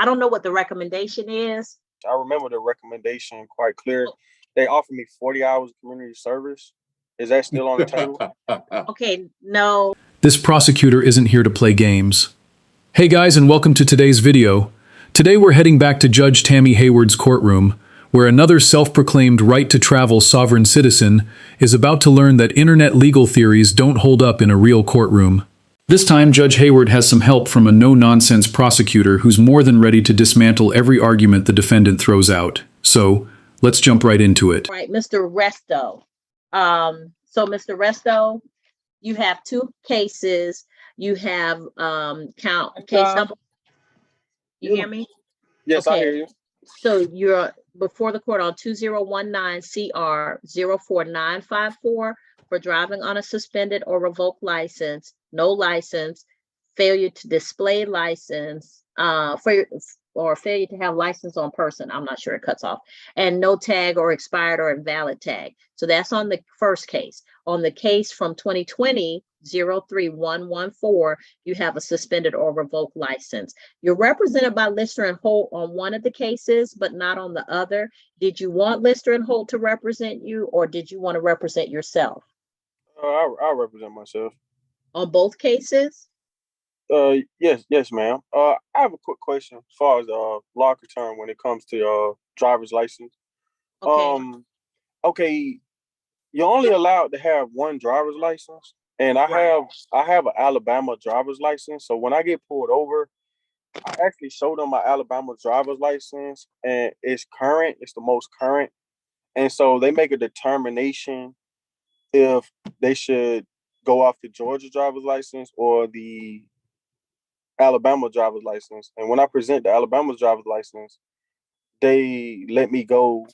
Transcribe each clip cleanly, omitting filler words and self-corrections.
I don't know what the recommendation is. I remember the recommendation quite clear. They offered me 40 hours of community service. Is that still on the table? Okay, no. This prosecutor isn't here to play games. Hey guys, and welcome to today's video. Today we're heading back to Judge Tammy Hayward's courtroom, where another self-proclaimed right-to-travel sovereign citizen is about to learn that internet legal theories don't hold up in a real courtroom. This time, Judge Hayward has some help from a no-nonsense prosecutor who's more than ready to dismantle every argument the defendant throws out. So, let's jump right into it. Right, Mr. Resto. So Mr. Resto, you have two cases. You have case number. You hear me? Yes, okay. I hear you. So you're before the court on 2019 CR 04954 for driving on a suspended or revoked license, no license, failure to display license, or failure to have license on person. I'm not sure, it cuts off, and no tag or expired or invalid tag. So that's on the first case. On the case from 2020 03114, you have a suspended or revoked license. You're represented by Lister and Holt on one of the cases, but not on the other. Did you want Lister and Holt to represent you, or did you want to represent yourself? I'll represent myself. On both cases? Yes, ma'am. I have a quick question as far as law concern when it comes to driver's license. Okay. Okay, you're only allowed to have one driver's license, and I have an Alabama driver's license. So when I get pulled over, I actually showed them my Alabama driver's license, and it's current. It's the most current, and so they make a determination if they should go off the Georgia driver's license or the Alabama driver's license. And when I present the Alabama driver's license, they let me go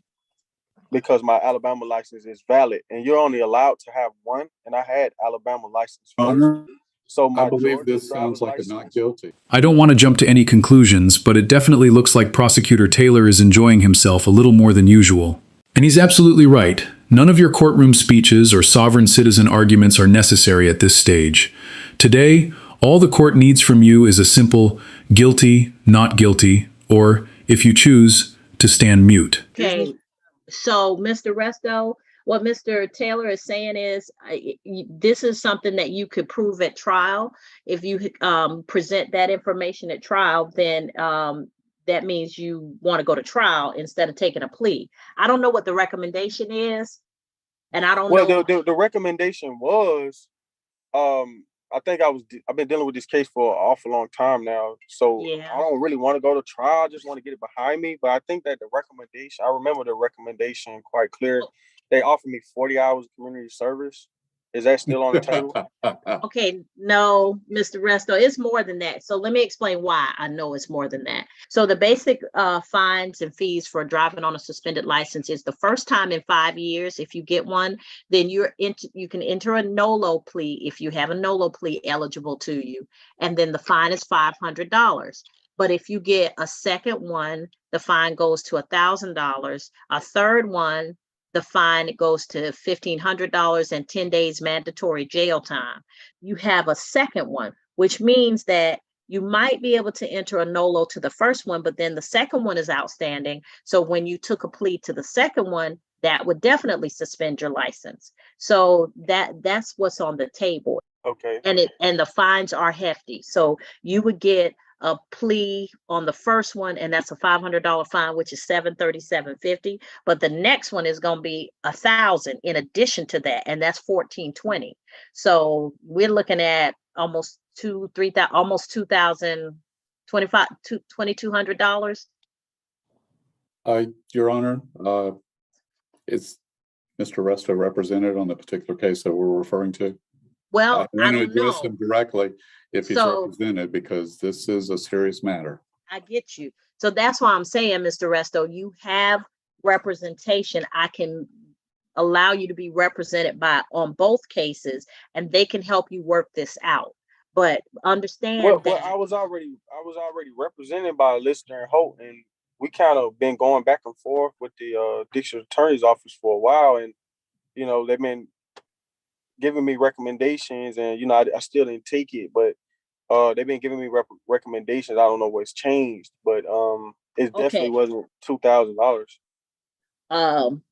because my Alabama license is valid, and you're only allowed to have one. And I had Alabama license first. So I believe this sounds like a not guilty. I don't want to jump to any conclusions, but it definitely looks like Prosecutor Taylor is enjoying himself a little more than usual. And he's absolutely right. None of your courtroom speeches or sovereign citizen arguments are necessary at this stage. Today, all the court needs from you is a simple guilty, not guilty, or, if you choose, to stand mute. Okay, so Mr. Resto, what Mr. Taylor is saying is this is something that you could prove at trial. If you present that information at trial, then that means you want to go to trial instead of taking a plea. I don't know what the recommendation is, and I don't know. Well, the recommendation was, I think I've been dealing with this case for an awful long time now, so Yeah. I don't really want to go to trial. I just want to get it behind me. But I think that the recommendation, I remember the recommendation quite clear. They offered me 40 hours of community service. Is that still on the table? Okay, no, Mr. Resto, it's more than that. So let me explain why I know it's more than that. So the basic fines and fees for driving on a suspended license is the first time in 5 years. If you get one, then you can enter a NOLO plea if you have a NOLO plea eligible to you, and then the fine is $500. But if you get a second one, the fine goes to $1,000. A third one, the fine goes to $1,500 and 10 days mandatory jail time. You have a second one, which means that you might be able to enter a NOLO to the first one, but then the second one is outstanding. So when you took a plea to the second one, that would definitely suspend your license. So that's what's on the table. Okay. And the fines are hefty. So you would get a plea on the first one, and that's a $500 fine, which is $737.50. But the next one is going to be $1,000 in addition to that, and that's $1,420. So we're looking at almost $2,000, $2,200. Your Honor, is Mr. Resto represented on the particular case that we're referring to? Well, I want to address him directly if he's So- represented, because this is a serious matter. I get you. So that's why I'm saying, Mr. Resto, you have representation. I can allow you to be represented on both cases, and they can help you work this out. But understand Well, that I was already represented by Lister and Holt, and we kind of been going back and forth with the district attorney's office for a while, and they've been giving me recommendations, and I still didn't take it, but they've been giving me recommendations. I don't know what's changed, but it definitely Okay. wasn't $2,000. Um,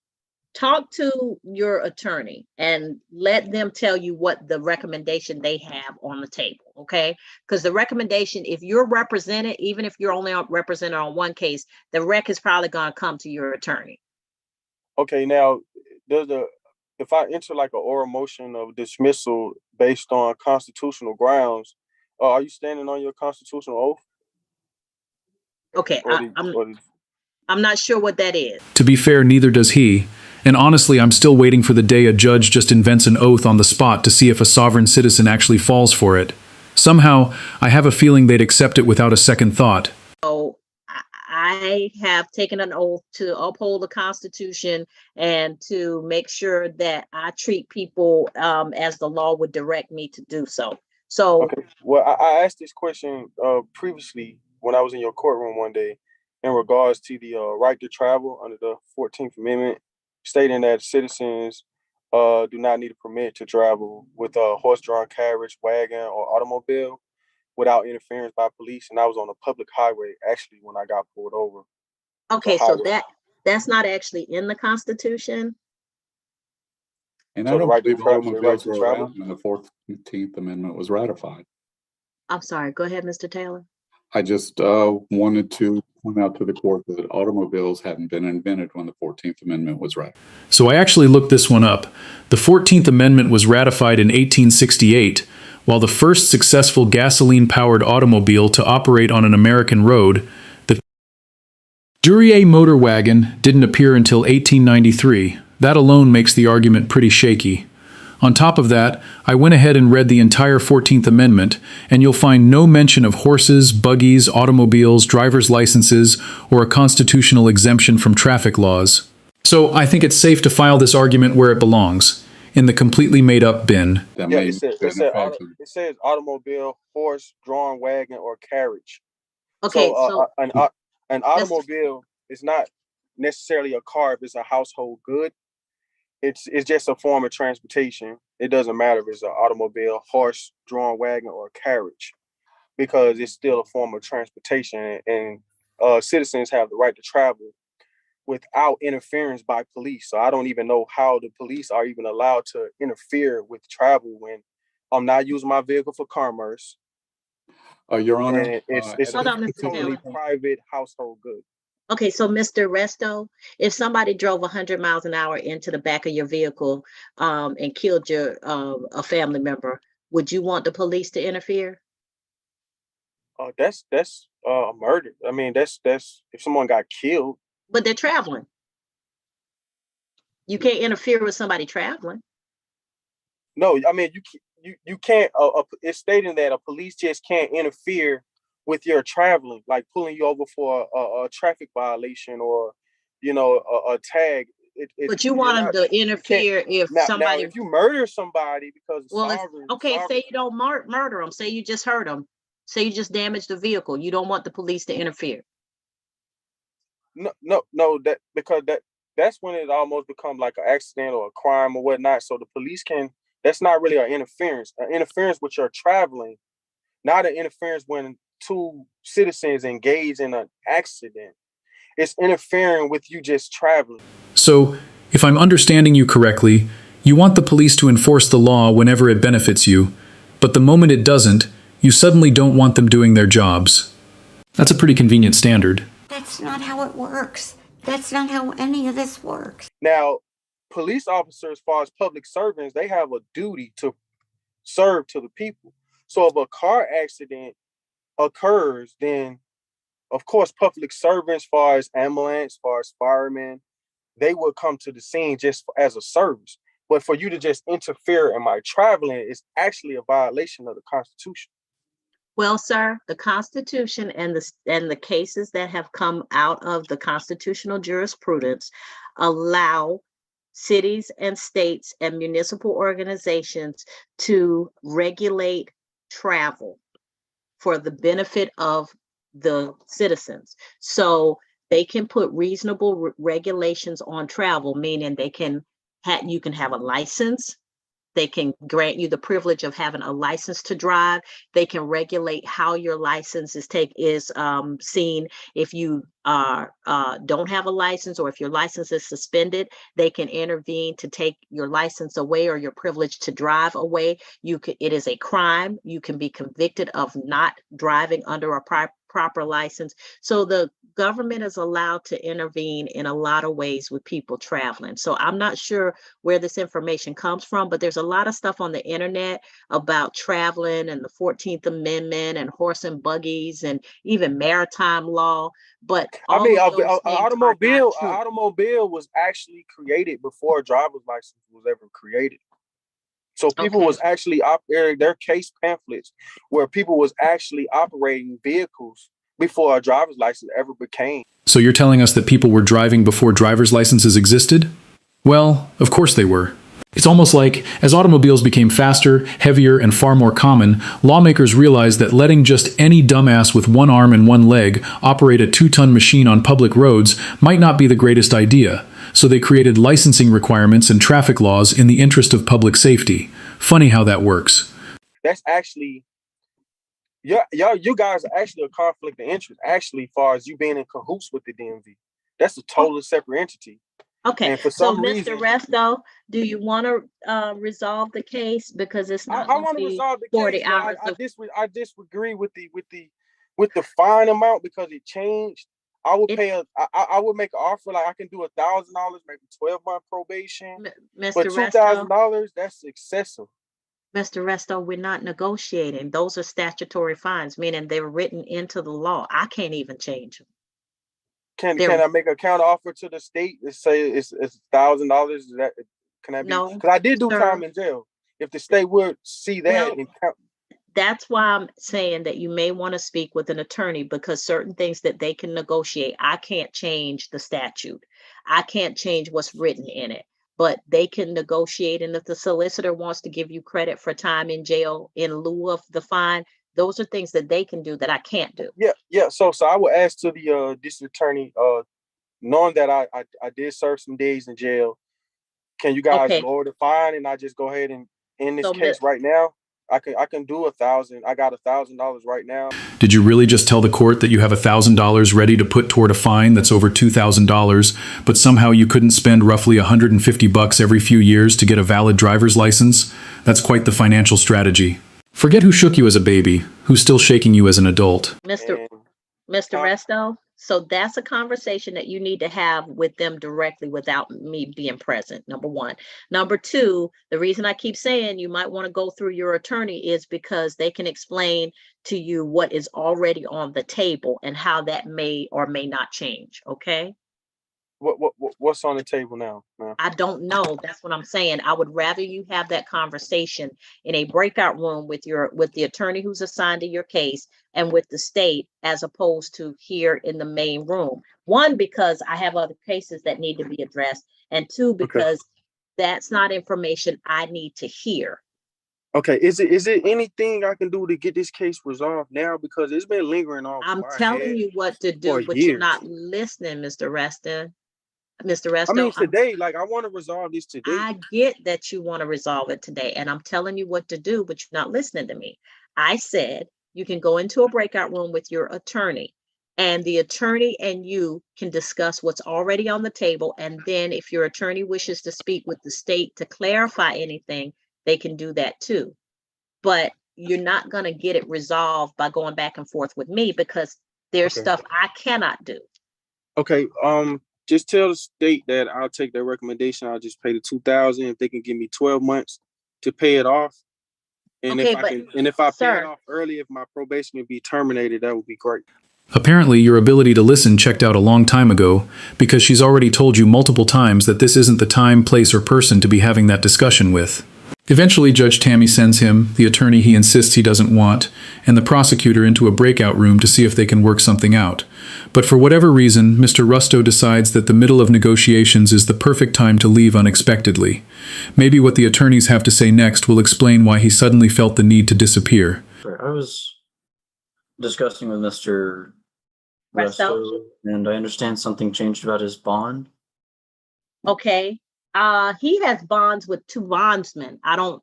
talk to your attorney and let them tell you what the recommendation they have on the table, okay? Because the recommendation, if you're represented, even if you're only represented on one case, the rec is probably going to come to your attorney. Okay, now if I enter like an oral motion of dismissal based on constitutional grounds, are you standing on your constitutional oath? Okay, Or I'm not sure what that is. To be fair, neither does he. And honestly, I'm still waiting for the day a judge just invents an oath on the spot to see if a sovereign citizen actually falls for it. Somehow, I have a feeling they'd accept it without a second thought. So I have taken an oath to uphold the Constitution and to make sure that I treat people as the law would direct me to do so. So, okay, well, I asked this question previously when I was in your courtroom one day in regards to the right to travel under the 14th Amendment, stating that citizens do not need a permit to travel with a horse-drawn carriage, wagon, or automobile without interference by police. And I was on a public highway actually when I got pulled over. okay, so that's not actually in the Constitution. And So I the don't right to believe travel, the right automobiles to were travel. around when the 14th Amendment was ratified. I'm sorry. Go ahead, Mr. Taylor. I just wanted to point out to the court that automobiles hadn't been invented when the 14th Amendment was ratified. So I actually looked this one up. The 14th Amendment was ratified in 1868, while the first successful gasoline-powered automobile to operate on an American road, the Duryea motor wagon, didn't appear until 1893. That alone makes the argument pretty shaky. On top of that, I went ahead and read the entire 14th Amendment, and you'll find no mention of horses, buggies, automobiles, driver's licenses, or a constitutional exemption from traffic laws. So I think it's safe to file this argument where it belongs, in the completely made-up bin. That Yeah, may it have been effective. says automobile, horse, drawn wagon, or carriage. Okay, So so an automobile is not necessarily a car if it's a household good. It's just a form of transportation. It doesn't matter if it's an automobile, horse, drawn wagon, or carriage, because it's still a form of transportation, and citizens have the right to travel without interference by police. So I don't even know how the police are even allowed to interfere with travel when I'm not using my vehicle for commerce. Your Honor, And it's hold a on, Mr. totally Taylor. private household good. Okay, so Mr. Resto, if somebody drove 100 miles an hour into the back of your vehicle and killed your a family member, would you want the police to interfere? That's a murder. I mean, that's if someone got killed. But they're traveling. You can't interfere with somebody traveling. No, I mean you can't. It's stating that a police just can't interfere with your traveling, like pulling you over for a traffic violation or a tag. But you You're want them not. to You can't. interfere if Now, somebody, if you murder somebody because of well, okay, say sovereign. you don't murder them, say you just hurt them, say you just damaged the vehicle. You don't want the police to interfere. No, that because that's when it almost becomes like an accident or a crime or whatnot. So the police can. That's not really an interference. An interference with your traveling, not an interference when two citizens engage in an accident. It's interfering with you just traveling. So, if I'm understanding you correctly, you want the police to enforce the law whenever it benefits you, but the moment it doesn't, you suddenly don't want them doing their jobs. That's a pretty convenient standard. That's not how it works. That's not how any of this works. Now, police officers, as far as public servants, they have a duty to serve to the people. So if a car accident occurs, then of course public servants, as far as ambulance, as far as firemen, they will come to the scene just as a service. But for you to just interfere in my traveling is actually a violation of the Constitution. Well, sir, the Constitution and the cases that have come out of the constitutional jurisprudence allow cities and states and municipal organizations to regulate travel for the benefit of the citizens. So they can put reasonable regulations on travel, meaning you can have a license They can grant you the privilege of having a license to drive. They can regulate how your license is seen. If you don't have a license, or if your license is suspended, they can intervene to take your license away or your privilege to drive away. It is a crime. You can be convicted of not driving under a proper license. So the government is allowed to intervene in a lot of ways with people traveling. So I'm not sure where this information comes from, but there's a lot of stuff on the internet about traveling and the 14th Amendment and horse and buggies and even maritime law. But I mean, all of those things are not true. an automobile was actually created before a driver's license was ever created. So people Okay. was actually their case pamphlets where people was actually operating vehicles before a driver's license ever became. So you're telling us that people were driving before driver's licenses existed? Well, of course they were. It's almost like, as automobiles became faster, heavier, and far more common, lawmakers realized that letting just any dumbass with one arm and one leg operate a 2-ton machine on public roads might not be the greatest idea. So they created licensing requirements and traffic laws in the interest of public safety. Funny how that works. That's actually, you guys are actually a conflict of interest, actually, as far as you being in cahoots with the DMV. That's a totally separate entity. Okay, And for so some reason, Mr. Resto, do you want to resolve the case? Because it's I not going want to to be resolve the 40 case, but hours of I disagree with the fine amount because it changed. I would it. pay I would make an offer like I can do $1,000, maybe 12-month probation, but Mr. Resto, $2,000, that's excessive. Mr. Resto, we're not negotiating. Those are statutory fines, meaning they're written into the law. I can't even change them. Can I make a counter offer to the state and say it's $1,000? That can I be? No, Because I did do sir. time in jail. If the state would see that Well, and count, that's why I'm saying that you may want to speak with an attorney, because certain things that they can negotiate, I can't change the statute. I can't change what's written in it, but they can negotiate. And if the solicitor wants to give you credit for time in jail in lieu of the fine, those are things that they can do that I can't do. yeah. So I would ask to the district attorney, knowing that I did serve some days in jail, can you guys Okay, lower the fine and I just go ahead and end this so case right now? I can do 1,000. I got $1,000 right now. Did you really just tell the court that you have $1,000 ready to put toward a fine that's over $2,000, but somehow you couldn't spend roughly $150 every few years to get a valid driver's license? That's quite the financial strategy. Forget who shook you as a baby, who's still shaking you as an adult. Mr. And Resto, so that's a conversation that you need to have with them directly without me being present, number one. Number two, the reason I keep saying you might want to go through your attorney is because they can explain to you what is already on the table and how that may or may not change, okay? what's on the table now, man? I don't know. That's what I'm saying. I would rather you have that conversation in a breakout room with the attorney who's assigned to your case and with the state, as opposed to here in the main room. One, because I have other cases that need to be addressed, and two, because that's not information I need to hear. Okay, is it anything I can do to get this case resolved now? Because it's been lingering on I'm my telling head you what to for do, but you're years. not listening, Mr. Reston. Mr. I mean, Resto, today, like I want to resolve this today. I get that you want to resolve it today, and I'm telling you what to do, but you're not listening to me. I said you can go into a breakout room with your attorney, and the attorney and you can discuss what's already on the table. And then if your attorney wishes to speak with the state to clarify anything, they can do that too. But you're not going to get it resolved by going back and forth with me, because there's Okay. stuff I cannot do. Okay, just tell the state that I'll take their recommendation. I'll just pay the $2,000 if they can give me 12 months to pay it off. And Okay, if I but, can, and if I pay sir, it off early, if my probation can be terminated, that would be great. Apparently, your ability to listen checked out a long time ago, because she's already told you multiple times that this isn't the time, place, or person to be having that discussion with. Eventually, Judge Tammy sends him, the attorney he insists he doesn't want, and the prosecutor into a breakout room to see if they can work something out. But for whatever reason, Mr. Rusto decides that the middle of negotiations is the perfect time to leave unexpectedly. Maybe what the attorneys have to say next will explain why he suddenly felt the need to disappear. I was discussing with Mr. Resto? Resto, and I understand something changed about his bond. Okay. He has bonds with 2 bondsmen. I don't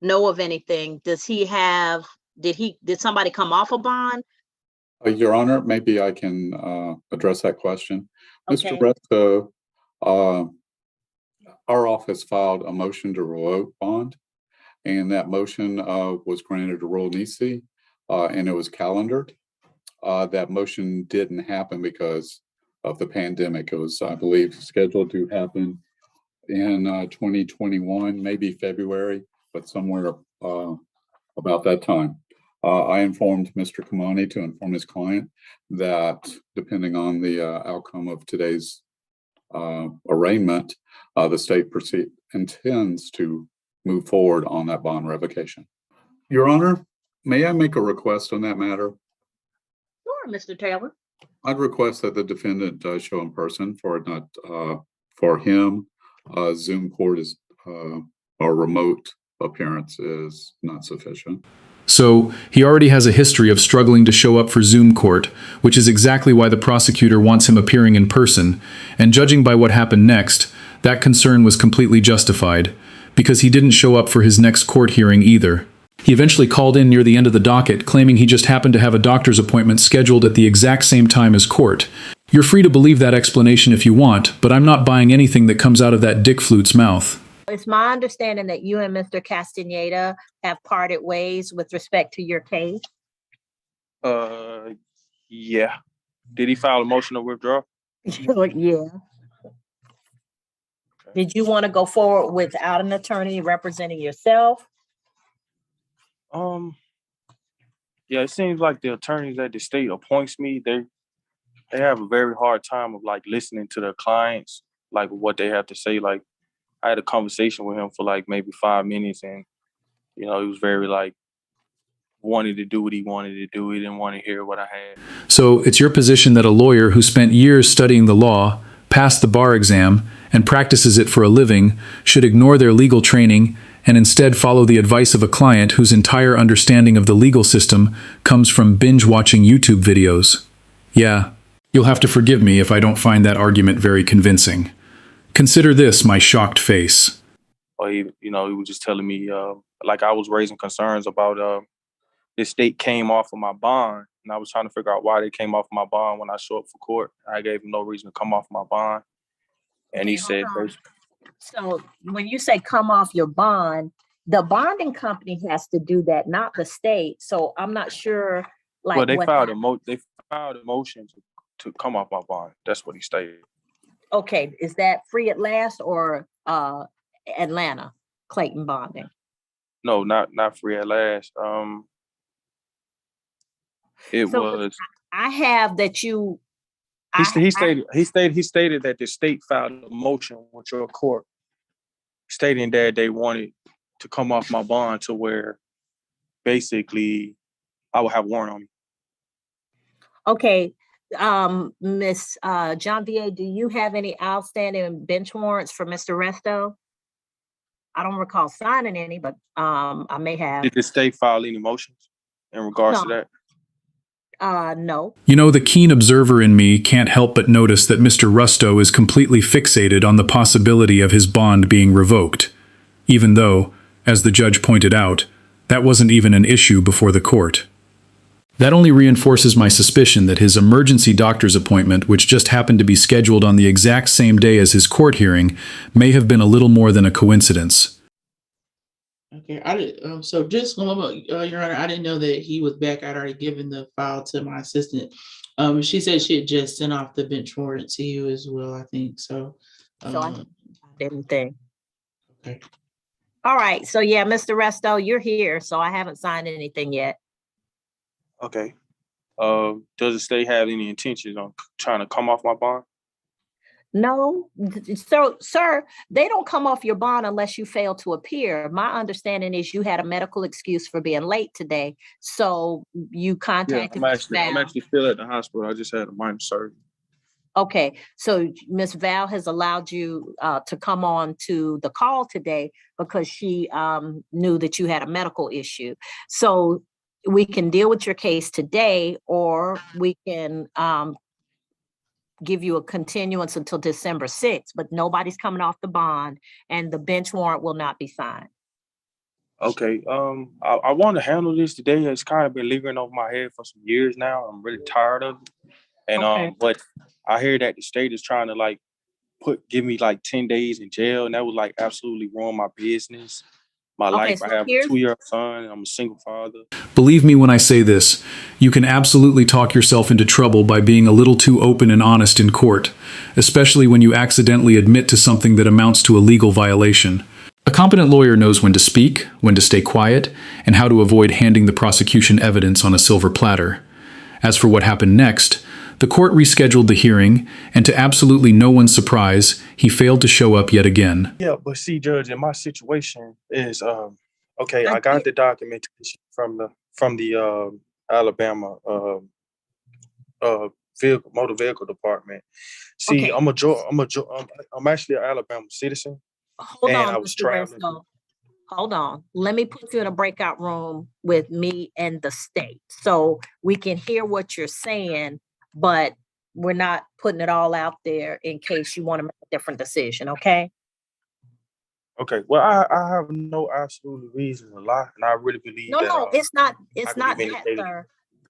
know of anything. Does he have, did somebody come off a bond? Your Honor, maybe I can address that question. Okay. Mr. Resto, our office filed a motion to revoke bond, and that motion was granted a rule nisi, and it was calendared. That motion didn't happen because of the pandemic. It was, I believe, scheduled to happen in 2021, maybe February, but somewhere about that time. I informed Mr. Kamani to inform his client that depending on the outcome of today's arraignment, the state intends to move forward on that bond revocation. Your Honor, may I make a request on that matter? Sure, Mr. Taylor. I'd request that the defendant show in person for not for him. Zoom court is or remote appearance is not sufficient. So, he already has a history of struggling to show up for Zoom court, which is exactly why the prosecutor wants him appearing in person, and judging by what happened next, that concern was completely justified, because he didn't show up for his next court hearing either. He eventually called in near the end of the docket, claiming he just happened to have a doctor's appointment scheduled at the exact same time as court. You're free to believe that explanation if you want, but I'm not buying anything that comes out of that dick flute's mouth. It's my understanding that you and Mr. Castaneda have parted ways with respect to your case. Yeah. Did he file a motion to withdraw? Yeah. Did you want to go forward without an attorney representing yourself? Yeah, it seems like the attorneys that the state appoints me, they have a very hard time of like listening to their clients, like what they have to say. Like I had a conversation with him for like maybe 5 minutes, and he was very like wanted to do what he wanted to do. He didn't want to hear what I had. So, it's your position that a lawyer who spent years studying the law, passed the bar exam, and practices it for a living should ignore their legal training and instead follow the advice of a client whose entire understanding of the legal system comes from binge-watching YouTube videos. Yeah, you'll have to forgive me if I don't find that argument very convincing. Consider this my shocked face. Or he was just telling me, like I was raising concerns about the state came off of my bond, and I was trying to figure out why they came off of my bond when I show up for court. I gave him no reason to come off my bond, and he said, so when you say come off your bond, the bonding company has to do that, not the state. So I'm not sure. Like, well, they filed a motion to come off my bond. That's what he stated. Okay, is that Free at Last or Atlanta Clayton bonding? No, not Free at Last. I have that you. He stated that the state filed a motion with your court stating that they wanted to come off my bond to where basically I will have warrant on me. Okay. Miss Janvier, do you have any outstanding bench warrants for Mr. Resto? I don't recall signing any, but I may have. Did the state file any motions in regards to that? No. You know, the keen observer in me can't help but notice that Mr. Rusto is completely fixated on the possibility of his bond being revoked, even though, as the judge pointed out, that wasn't even an issue before the court. That only reinforces my suspicion that his emergency doctor's appointment, which just happened to be scheduled on the exact same day as his court hearing, may have been a little more than a coincidence. Okay, I did. So just Your Honor, I didn't know that he was back. I'd already given the file to my assistant. She said she had just sent off the bench warrant to you as well, I think. So I didn't think. Okay. All right. So yeah, Mr. Resto, you're here. So I haven't signed anything yet. Okay. Does the state have any intentions on trying to come off my bond? No. So, sir, they don't come off your bond unless you fail to appear. My understanding is you had a medical excuse for being late today. So you contacted I'm actually still at the hospital. I just had a minor surgery. Okay. So Ms. Val has allowed you to come on to the call today because she knew that you had a medical issue. So we can deal with your case today, or we can give you a continuance until December 6th, but nobody's coming off the bond and the bench warrant will not be signed. Okay. I want to handle this today. It's kind of been lingering over my head for some years now. I'm really tired of it. And Okay. but I hear that the state is trying to like give me like 10 days in jail, and that would like absolutely ruin my business, my Okay, life. so I have a here's 2-year son. I'm a single father. Believe me when I say this, you can absolutely talk yourself into trouble by being a little too open and honest in court, especially when you accidentally admit to something that amounts to a legal violation. A competent lawyer knows when to speak, when to stay quiet, and how to avoid handing the prosecution evidence on a silver platter. As for what happened next, the court rescheduled the hearing, and to absolutely no one's surprise, he failed to show up yet again. Yeah, but see, Judge, in my situation is okay. I I got get- the documentation from the Alabama motor vehicle department. See, Okay. I'm actually an Alabama citizen. Hold And on, I was Mr. traveling. Resto. Hold on. Let me put you in a breakout room with me and the state so we can hear what you're saying, but we're not putting it all out there in case you want to make a different decision, okay? Okay, well, I have no absolute reason to lie, and I really believe No, that. no, it's not could that, be vindicated. sir.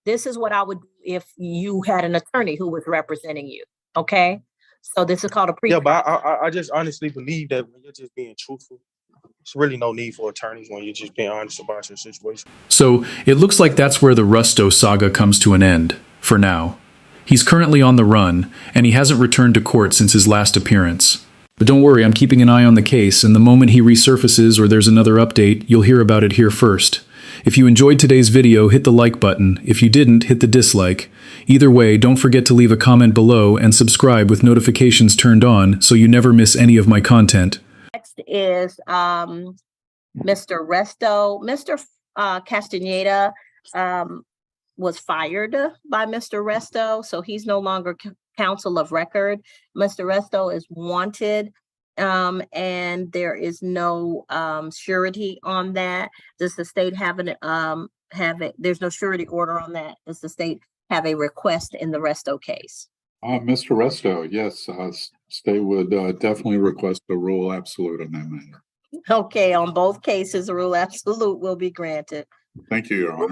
This is what I would do if you had an attorney who was representing you, okay? So this is called a pre. Yeah, but I just honestly believe that when you're just being truthful, there's really no need for attorneys when you're just being honest about your situation. So, it looks like that's where the Rusto saga comes to an end, for now. He's currently on the run, and he hasn't returned to court since his last appearance. But don't worry, I'm keeping an eye on the case, and the moment he resurfaces or there's another update, you'll hear about it here first. If you enjoyed today's video, hit the like button. If you didn't, hit the dislike. Either way, don't forget to leave a comment below and subscribe with notifications turned on so you never miss any of my content. Next is Mr. Resto. Mr. Castaneda was fired by Mr. Resto, so he's no longer counsel of record. Mr. Resto is wanted, and there is no surety on that. Does the state have there's no surety order on that? Does the state have a request in the Resto case? Mr. Resto, yes, state would definitely request a rule absolute on that matter. Okay, on both cases, a rule absolute will be granted. Thank you, Your Honor.